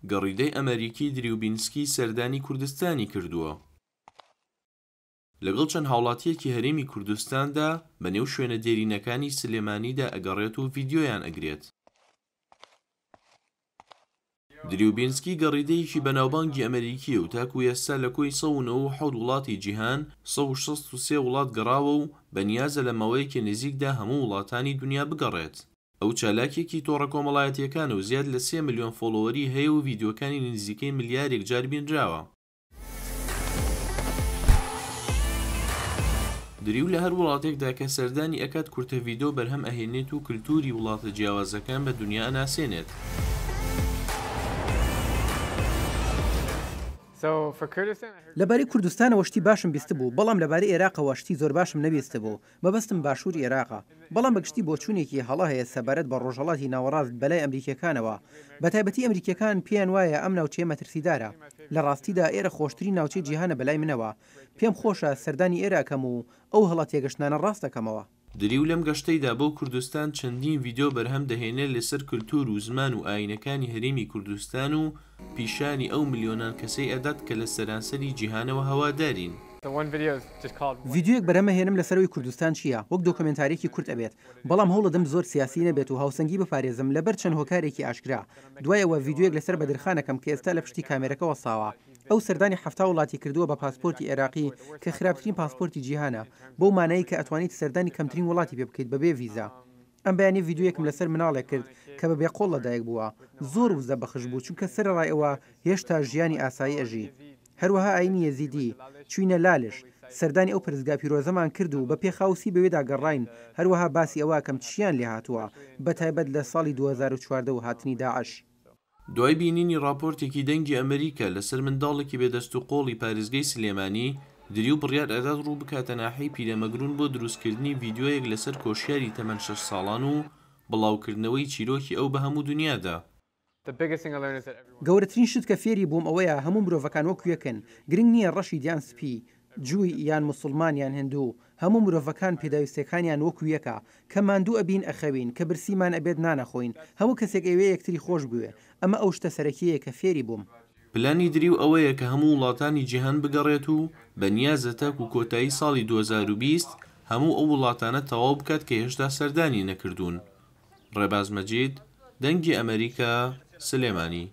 گەڕیدەی ئەمریکی دریوبینسکی سەردانی کوردستانی کردووە. لەگەڵ چەند هاوڵاتیەکی هەرێمی کوردستاندا بەنێو شوێنە دێرینەکانی سلێمانیدا ئەگەڕێت و ڤیدیۆیان ئەگرێت. دریوبینسکی گەڕیدەیەکی بەناوبانگی ئەمریکیە و تاکو ئێستا لە کۆی 197 وڵاتی جیهان 163 وڵات گەڕاوە و بەنیازە لە ماوەیەکی نزیکدا هەموو وڵاتانی دنیا بگەڕێت. ئەو چالاکێکی تۆڕە کۆمەڵایەتیەکانە و زیاد لە 3 ملیۆن فۆلۆوەری هەیە و ڤیدیۆکانی نزیکەی ملیارێک جار بینراوە. دریو لە هەر وڵاتێکدا کە سەردانی ئەکات کورتە ڤیدیۆ بەرهەم ئەهێنێت و کلتوری وڵاتە جیاوازەکان بە دنیا ئەناسێنێت. لەبارەی کوردستانەوە شتی باشم بیست بوو، بەڵام لەبارەی عێراقەوە شتی زۆر باشم نەبیستە بوو. مەبەستم باشووری عێراقە، بەڵام بەگشتی بۆ چوونێکی هەڵا هەیە سەبارەت بە ڕۆژهەڵاتی ناوەڕاست بەلای ئەمریکیەکانەوە. بەتایبەتی ئەمریکیەکان پێیان وایە ئەم ناوچەیە مەترسیدارە. لە ڕاستیدا ئێرە خۆشترین ناوچەی جیهانە بەلای منەوە. پێم خۆشە سەردانی ئێراکەم و ئەو هەڵات تێگەشتانە ڕاستەکەمەوە. دریو لەم گەشتەیدا بۆ کوردستان چەندین ڤیدیۆ بەرهەم دەهێنێت لەسەر کولتور و زمان و ئاینەکانی هەرێمی کوردستان و پیشانی ئەو ملیۆنان کەسەی ئەدات کە لە سەرانسەری جیهانەوە هەوادارین. ڤیدیۆیەک بەرەمە هێنم لەسەرەوەی کوردستان چییە؟ وەک دۆکمنتارێکی کورت ئەبێت، بەڵام هەوڵەدەم زۆر سیاسی نەبێت و هاوسەنگی بپارێزم لەبەر چەند هۆکارێکی ئاشکرا. دوایەوە ڤیدیۆیەک لەسەر بەدرخانەکەم کە ئێستا لە پشتی کامێرەکەەوە ساوە. ئەو سەردانی هەفتا وڵاتی کردووە بە پاسپۆرتی عێراقی کە خراپترین پاسپۆرتی جیهانە، بۆ مانایی کە ئەتوانیت سەردانی کەمترین وڵاتی پێ بکەیت بەبێ ڤیزا. ئەم بەیانی ڤیدیۆیەکم لەسەر مناڵێک کرد کە بەبێ قۆڵ لەدایک بووە. زۆر وزە بەخش بوو چونکە سەرڕایەوە هێشتا ژیانی ئاسایی ئەژی. هەروەها ئاینی یەزیدی چوینە لالش، سەردانی ئەو پرزگا پیرۆزەمان کرد و بە پێخاوسی بەوێدا گەڕاین. هەروەها باسی ئەوە کەم چیان لێ هاتووە بەتایبەت لە ساڵی 2014 و هاتنی داعش. دوای بینینی راپۆرتێکی دەنگی ئەمریکا لەسەر منداڵێکی بێدەست و قۆڵی پارێزگای سلێمانی، دریو بڕیار ئەدات ڕوو بکاتە ناحەی پیرەمەگرون بۆ دروستکردنی ڤیدیۆیەک لەسەر کۆشیاری تەمەن 6 ساڵان و بڵاوکردنەوەی چیرۆکی ئەو بە هەموو دنیادا. گەورەترین شت کە فێری بووم ئەوەیە هەموو مرۆڤەکان وەک یەکن، گرنگ نییە ڕەشید یان سپی، جووی یان موسڵمان یان هندوو، هەموو مرۆڤەکان پێداویستەکانیان وەکو یەکە کە ماندوو ئەبین ئەخەوین کە برسیمان ئەبێت نانەخۆین، هەموو کەسێک ئەوێ یەکتری خۆش بوێ. ئەمە ئەو شتە سەرەکیەیە کە فێری بووم. پلانی دریو ئەوەیە کە هەموو وڵاتانی جیهان بگەڕێت و بەنیازە تاک و کۆتایی ساڵی 2020 هەموو ئەو وڵاتانە تەواو بکات کە هێشتا سەردانی نەکردوون. ڕێباز مەجید، دەنگی ئەمریکا، سلێمانی.